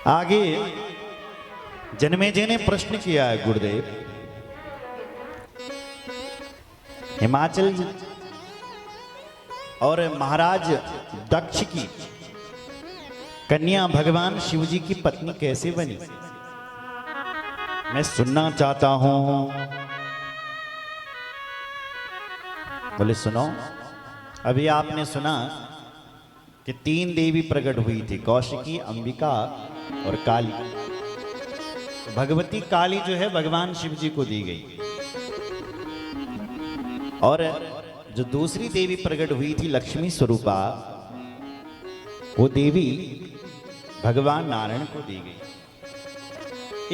आगे जन्मेजय ने प्रश्न किया है गुरुदेव, हिमाचल और महाराज दक्ष की कन्या भगवान शिवजी की पत्नी कैसे बनी? मैं सुनना चाहता हूं। बोले सुनो। अभी आपने सुना कि 3 देवी प्रकट हुई थी, कौशिकी, अंबिका और काली। तो भगवती काली जो है भगवान शिव जी को दी गई, और जो दूसरी देवी प्रकट हुई थी लक्ष्मी स्वरूपा, वो देवी भगवान नारायण को दी गई।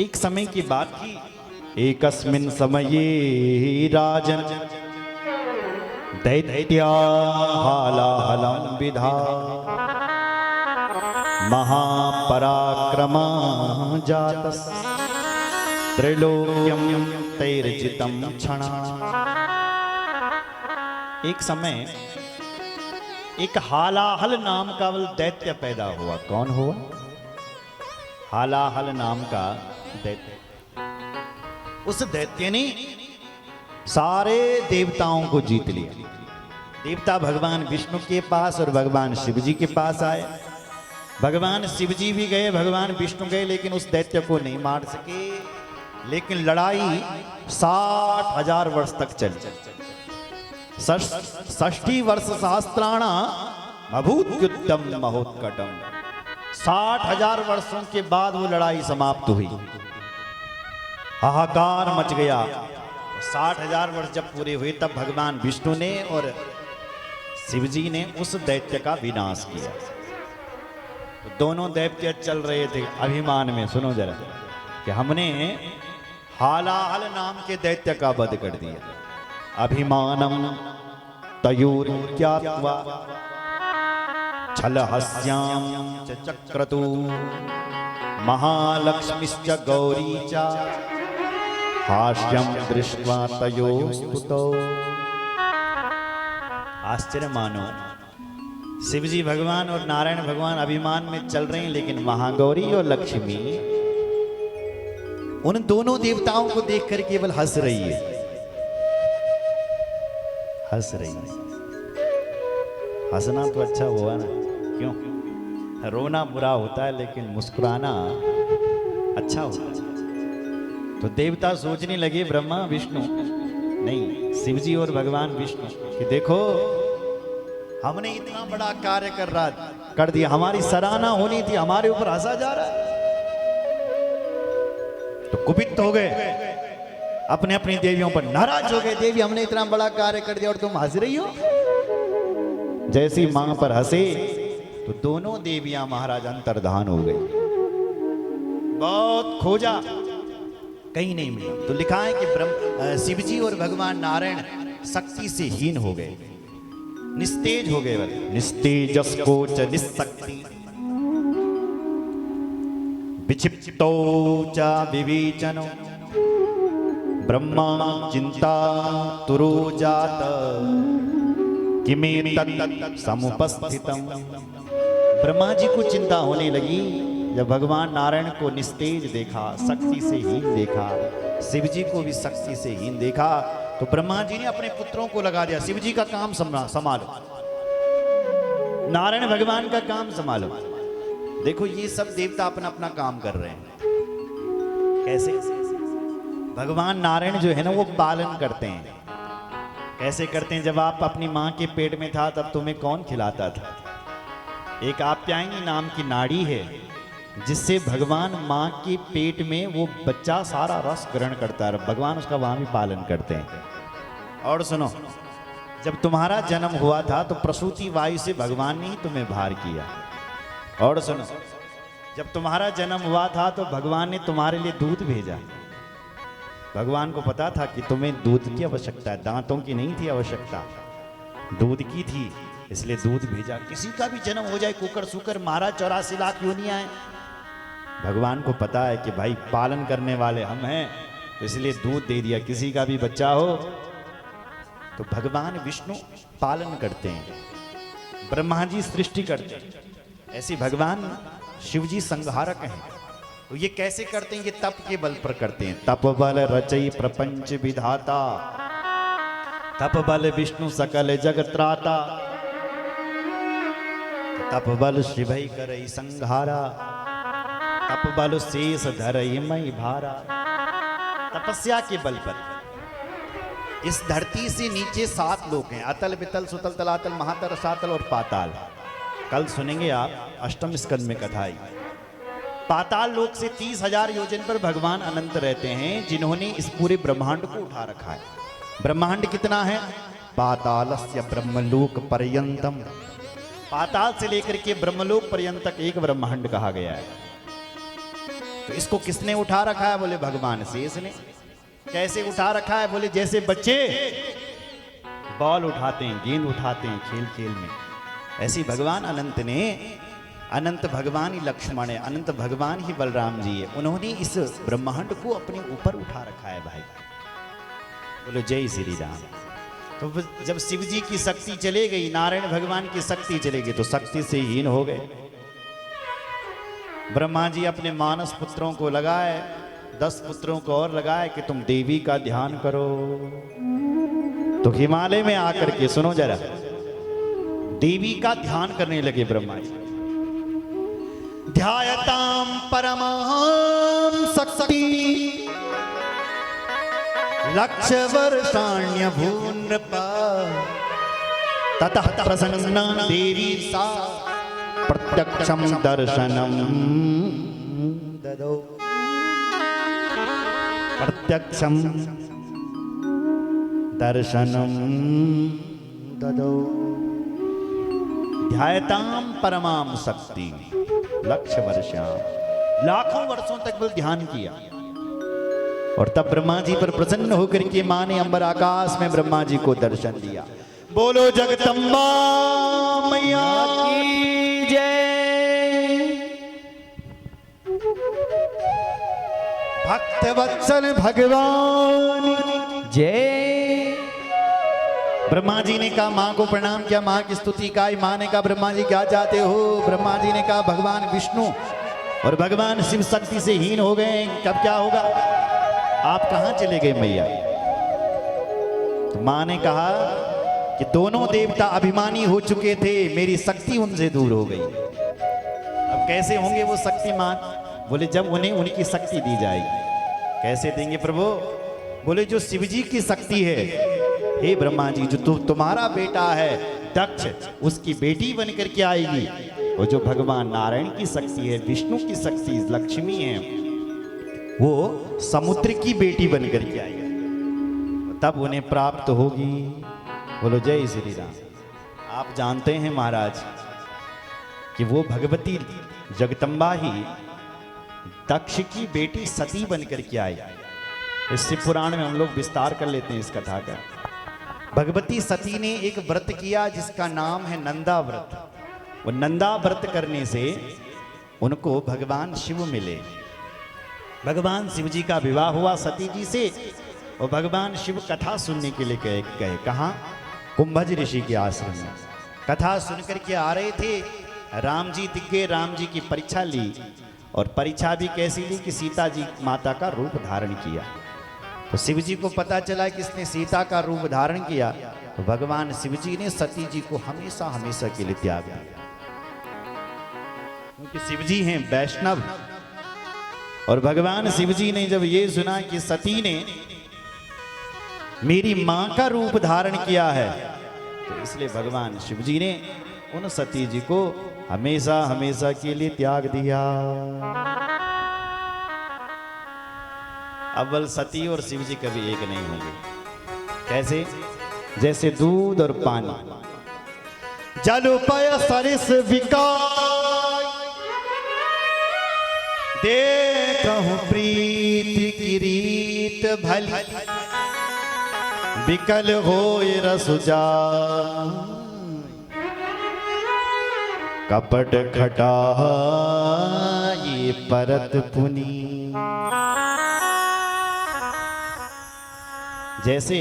एक समय की बात थी, एकस्मिन् समये राजन दैत्या हालाहलं विधा महापराक्रमा जातस् त्रिलोक्यं तैर्जितं क्षणा। एक समय एक हालाहल नाम का दैत्य पैदा हुआ। कौन हुआ? हालाहल नाम का दैत्य। उस दैत्य ने सारे देवताओं को जीत लिया। देवता भगवान विष्णु के पास और भगवान शिव जी के पास आए। भगवान शिव जी भी गए, भगवान विष्णु गए, लेकिन उस दैत्य को नहीं मार सके। लेकिन लड़ाई 60,000 वर्ष तक चली। 60 वर्ष सहस्त्राणा अभूत्युत्तम महोत्कटम। 60,000 वर्षों के बाद वो लड़ाई समाप्त हुई। हाहाकार मच गया। 60,000 वर्ष जब पूरे हुए तब भगवान विष्णु ने और शिवजी ने उस दैत्य का विनाश किया। तो दोनों दैत्य चल रहे थे अभिमान में। सुनो जरा, कि हमने हालाहल नाम के दैत्य का वध कर दिया। अभिमानम तयोर्ज्ञात्वा छलहस्यां च चक्रतु महालक्ष्मीश्च गौरी च हास्यं दृष्ट्वा तयोस्तुतौ। आश्चर्य मानो, शिवजी भगवान और नारायण भगवान अभिमान में चल रहे हैं, लेकिन महागौरी और लक्ष्मी उन दोनों देवताओं को देखकर केवल हंस रही है। हंस रही है। हंसना तो अच्छा हुआ ना, क्यों? रोना बुरा होता है, लेकिन मुस्कुराना अच्छा होता है। तो देवता सोचने लगे, ब्रह्मा विष्णु नहीं, शिवजी और भगवान विष्णु, कि देखो हमने इतना बड़ा कार्य कर दिया, हमारी सराहना होनी थी, हमारे ऊपर हंसा जा रहा है। तो कुपित हो गए, अपने अपनी देवियों पर नाराज हो गए। देवी, हमने इतना बड़ा कार्य कर दिया और तुम हंस रही हो। जैसी मां पर हंसे तो दोनों देवियां महाराज अंतर्धान हो गई। बहुत खोजा, कहीं नहीं मिला। तो लिखा है कि शिवजी और भगवान नारायण शक्ति से हीन हो गए, निस्तेज हो गए। निस्तेजस्को च निस्शक्ति विक्षिप्तो च विवेचनो ब्रह्मा चिंता तुरो जात किमेतत् समुपस्थितम्। ब्रह्मा जी को चिंता होने लगी जब भगवान नारायण को निस्तेज देखा, शक्ति से हीन देखा, शिव जी को भी शक्ति से हीन देखा। तो ब्रह्मा जी ने अपने पुत्रों को लगा दिया, शिव जी का काम संभालो, नारायण भगवान का काम संभालो। देखो ये सब देवता अपना अपना काम कर रहे हैं। कैसे? भगवान नारायण जो है ना, वो पालन करते हैं। कैसे करते हैं? जब आप अपनी माँ के पेट में था तब तुम्हें कौन खिलाता था? एक आप्यायनी नाम की नाड़ी है, जिससे भगवान माँ के पेट में वो बच्चा सारा रस ग्रहण करता है। भगवान उसका वहां भी पालन करते हैं। और सुनो, जब तुम्हारा जन्म हुआ था तो प्रसूति वायु से भगवान ने ही तुम्हें बाहर किया। और सुनो, जब तुम्हारा जन्म हुआ था तो भगवान ने तुम्हारे लिए दूध भेजा। भगवान को पता था कि तुम्हें दूध की आवश्यकता है, दांतों की नहीं थी आवश्यकता, दूध की थी, इसलिए दूध भेजा। किसी का भी जन्म हो जाए, कुकर सुकर महाराज 84 लाख योनियां हैं, भगवान को पता है कि भाई पालन करने वाले हम हैं, तो इसलिए दूध दे दिया। किसी का भी बच्चा हो तो भगवान विष्णु पालन करते हैं, ब्रह्मा जी सृष्टि करते हैं, ऐसे भगवान शिव जी संहारक हैं। तो ये कैसे करते हैं? ये तप के बल पर करते हैं। तप बल रचई प्रपंच विधाता, तप बल विष्णु सकल जगत्राता, तप बल शिवई करई संघारा, तप बल शेष धरई मई भारा। तपस्या के बल पर इस धरती से नीचे 7 लोक हैं, अतल वितल सुतल तलातल महातल रसातल और पाताल। कल सुनेंगे आप अष्टम स्कंद में कथा आई। पाताल लोक से 30,000 योजन पर भगवान अनंत रहते हैं, जिन्होंने इस पूरे ब्रह्मांड को उठा रखा है। ब्रह्मांड कितना है? पातालस्य ब्रह्मलोक पर्यंतम, पाताल से लेकर के ब्रह्मलोक पर्यंत तक एक ब्रह्मांड कहा गया है। तो इसको किसने उठा रखा है? बोले भगवान शेष ने। कैसे उठा रखा है? बोले जैसे बच्चे बॉल उठाते हैं, गेंद उठाते हैं खेल खेल में, ऐसी भगवान अनंत ने, अनंत भगवान ही लक्ष्मण है, अनंत भगवान ही बलराम जी है, उन्होंने इस ब्रह्मांड को अपने ऊपर उठा रखा है भाई। बोलो जय श्री राम। तो जब शिव जी की शक्ति चले गई, नारायण भगवान की शक्ति चले गई, तो शक्ति से हीन हो गए। ब्रह्मा जी अपने मानस पुत्रों को लगाए, 10 पुत्रों को और लगाए कि तुम देवी का ध्यान करो। तो हिमालय में आकर के सुनो जरा, देवी का ध्यान करने लगे ब्रह्मा जी। ध्यायताम परमां शक्ति लक्ष्य वर्षाण्य भूनृपा, ततः प्रसन्ना देवी सा प्रत्यक्षं दर्शनम ददौ, प्रत्यक्षं दर्शनम ददौ। ध्यायताम परमां शक्ति लक्ष्य वर्षां, लाखों वर्षों तक बल ध्यान किया। और तब ब्रह्मा जी पर प्रसन्न होकर के मां ने अंबर आकाश में ब्रह्मा जी को दर्शन दिया। बोलो जगदम्बा मैया की जय। भक्त वत्सल भगवान जय। ब्रह्मा जी ने कहा मां को प्रणाम किया, मां की स्तुति गाई। मां ने कहा ब्रह्मा जी क्या चाहते हो? ब्रह्मा जी ने कहा भगवान विष्णु और भगवान शिव शक्ति से हीन हो गए, कब क्या होगा? आप कहां चले गए मैया? तो मां ने कहा कि दोनों देवता अभिमानी हो चुके थे, मेरी शक्ति उनसे दूर हो गई। अब कैसे होंगे वो शक्तिमान? बोले जब उन्हें उनकी शक्ति दी जाएगी। कैसे देंगे प्रभु? बोले जो शिव जी की शक्ति है, हे ब्रह्मा जी, जो तुम्हारा बेटा है दक्ष, उसकी बेटी बनकर के आएगी। और जो भगवान नारायण की शक्ति है, विष्णु की शक्ति लक्ष्मी है, वो समुद्र की बेटी बनकर के आएगी, तब उन्हें प्राप्त होगी। बोलो जय श्री राम। आप जानते हैं महाराज कि वो भगवती जगदम्बा ही दक्ष की बेटी सती बनकर के आई। इस शिव पुराण में हम लोग विस्तार कर लेते हैं इस कथा का। भगवती सती ने एक व्रत किया जिसका नाम है नंदा व्रत। वो नंदा व्रत करने से उनको भगवान शिव मिले। भगवान शिव जी का विवाह हुआ सती जी से, और भगवान शिव कथा सुनने के लिए गए। कहाँ? कुंभज ऋषि के आश्रम में कथा सुनकर के आ रहे थे। राम जी दिख गए, राम जी की परीक्षा ली, और परीक्षा भी कैसी ली कि सीता जी माता का रूप धारण किया। तो शिव जी को पता चला कि इसने सीता का रूप धारण किया, तो भगवान शिव जी ने सती जी को हमेशा हमेशा के लिए त्याग दिया। क्योंकि शिव जी हैं वैष्णव, और भगवान शिव जी ने जब ये सुना कि सती ने मेरी मां का रूप धारण किया है, तो इसलिए भगवान शिव जी ने उन सती जी को हमेशा हमेशा के लिए त्याग दिया। अव्वल सती और शिव जी कभी एक नहीं होंगे। कैसे? जैसे दूध और पानी। जल पय सरिस विकार, देखहु प्रीति की रीत भली, विकल होय रसुजा, कपट खटा ये परत पुनी। जैसे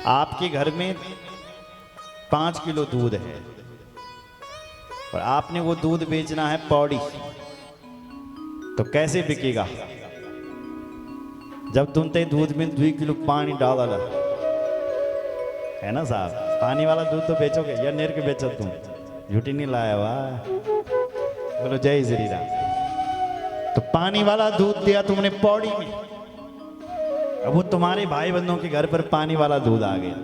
आपके घर में 5 किलो दूध है, और आपने वो दूध बेचना है पौड़ी, तो कैसे बिकेगा? जब तुमते दूध में 2 किलो पानी डाला है ना साहब, पानी वाला दूध तो बेचोगे या नेर के बेचो तुम? झूठी नहीं लाया वाह, बोलो जय श्री राम। तो पानी वाला दूध दिया तुमने पौड़ी में, अब वो तुम्हारे भाई बंधुओं के घर पर पानी वाला दूध आ गया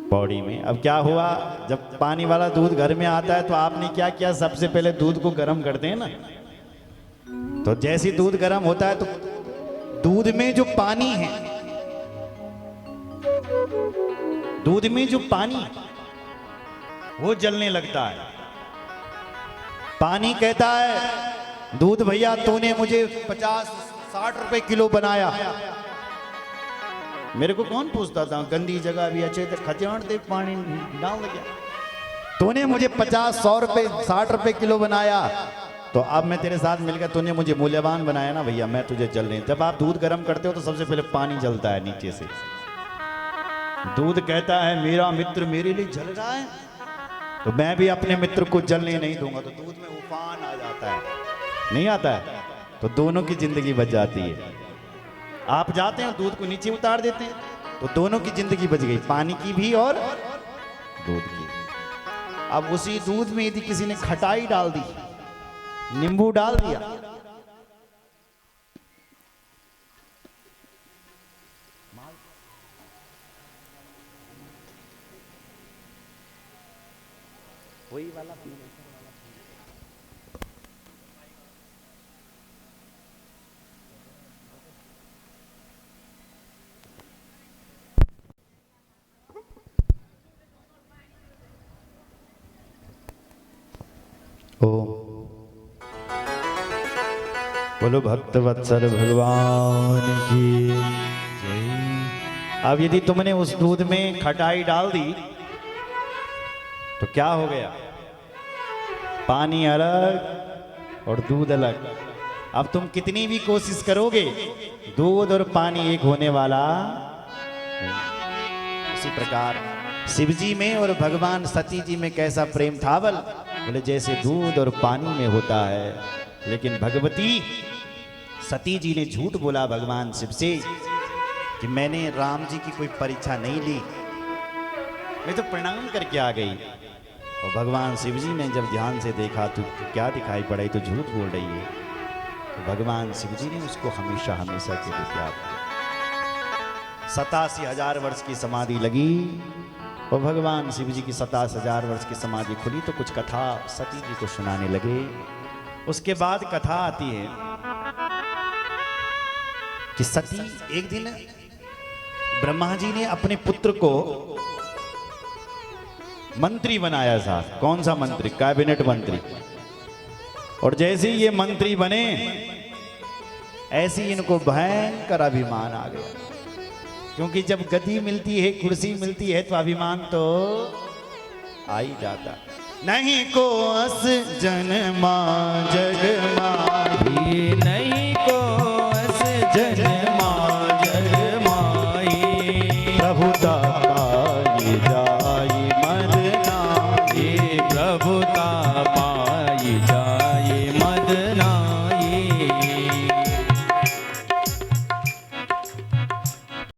पौड़ी में। अब क्या हुआ, जब पानी वाला दूध घर में आता है तो आपने क्या किया, सबसे पहले दूध को गर्म करते हैं ना। तो जैसे दूध गर्म होता है तो दूध में जो पानी है, दूध में जो पानी वो जलने लगता है। पानी कहता है दूध भैया तूने मुझे 50-60 रुपए किलो बनाया। मेरे को कौन पूछता था, गंदी जगह भी अच्छे थे खचाण दे पानी डाल गया। तूने मुझे 50-100 रुपए 60 रुपए किलो बनाया, तो अब मैं तेरे साथ मिलकर तूने मुझे मूल्यवान बनाया ना भैया, मैं तुझे जल रही। जब आप दूध गर्म करते हो तो सबसे पहले पानी जलता है नीचे से। दूध कहता है मेरा मित्र मेरे लिए जल रहा है, तो मैं भी अपने मित्र को जलने नहीं दूंगा। तो दूध में उफान आ जाता है, नहीं आता है, तो दोनों की जिंदगी बच जाती है। आप जाते हैं दूध को नीचे उतार देते हैं, तो दोनों की जिंदगी बच गई, पानी की भी और दूध की। अब उसी दूध में यदि किसी ने खटाई डाल दी, नींबू डाल दिया, वही वाला ओ बोलो भक्त वत्सल भगवान की जय। अब यदि तुमने उस दूध में खटाई डाल दी तो क्या हो गया, पानी अलग और दूध अलग। अब तुम कितनी भी कोशिश करोगे दूध और पानी एक होने वाला नहीं। उसी प्रकार शिव जी में और भगवान सती जी में कैसा प्रेम था, बोले जैसे दूध और पानी में होता है। लेकिन भगवती सती जी ने झूठ बोला भगवान शिव से कि मैंने राम जी की कोई परीक्षा नहीं ली, मैं तो प्रणाम करके आ गई। और भगवान शिव जी ने जब ध्यान से देखा तो क्या दिखाई पड़ा, तो झूठ बोल रही है। तो भगवान शिव जी ने उसको हमेशा हमेशा के लिए त्याग दिया। 87,000 वर्ष की समाधि लगी और भगवान शिव जी की 87,000 वर्ष की समाधि खुली तो कुछ कथा सती जी को सुनाने लगे। उसके बाद कथा आती है कि सती एक दिन ब्रह्मा जी ने अपने पुत्र को मंत्री बनाया था। कौन सा मंत्री? कैबिनेट मंत्री। और जैसे ही ये मंत्री बने ऐसे ही इनको भयंकर अभिमान आ गया, क्योंकि जब गद्दी मिलती है, कुर्सी मिलती है तो अभिमान तो आ ही जाता। नहीं को अस जन्मा जग माही